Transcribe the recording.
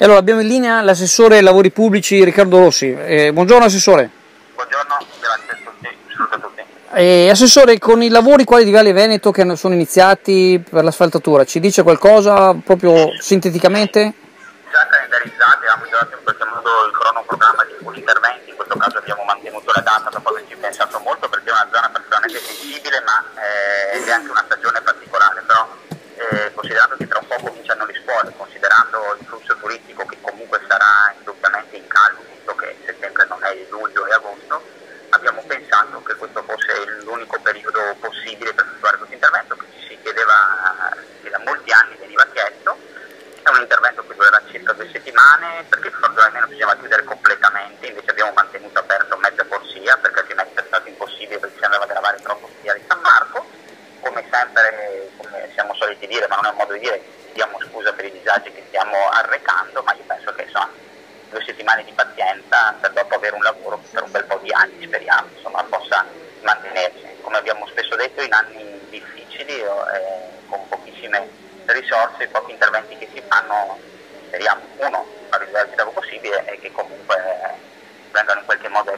E allora abbiamo in linea l'assessore ai lavori pubblici Riccardo Rossi. Buongiorno assessore. Buongiorno, grazie a tutti, saluto a tutti. Assessore, con i lavori quali di Viale Veneto che sono iniziati per l'asfaltatura, ci dice qualcosa proprio sinteticamente? Già calendarizzati, abbiamo dato in qualche modo il cronoprogramma di alcuni interventi, in questo caso abbiamo mantenuto la data dopo averci pensato molto perché è una zona particolarmente sensibile ma ed è anche una stagione particolare, però considerando che tra un po' cominciano le scuole, considerando il flusso turistico che comunque sarà indubbiamente in calo, visto che settembre non è luglio e agosto, abbiamo pensato che questo fosse l'unico periodo possibile per effettuare questo intervento che ci si chiedeva, che da molti anni veniva chiesto. È un intervento che durerà circa 2 settimane perché almeno bisognava chiudere completamente, invece abbiamo mantenuto aperto mezza corsia perché altrimenti è stato impossibile perché si andava a gravare troppo via di San Marco. Come sempre, come siamo soliti dire, ma non è un modo di dire, chiediamo scusa per i disagi che stiamo arrecando, ma io penso che insomma 2 settimane di pazienza per dopo avere un lavoro che per un bel po' di anni speriamo insomma possa mantenersi. Come abbiamo spesso detto, in anni difficili con pochissime risorse, i pochi interventi che si fanno, speriamo, uno, a risolvere il più possibile e che comunque vengano in qualche modo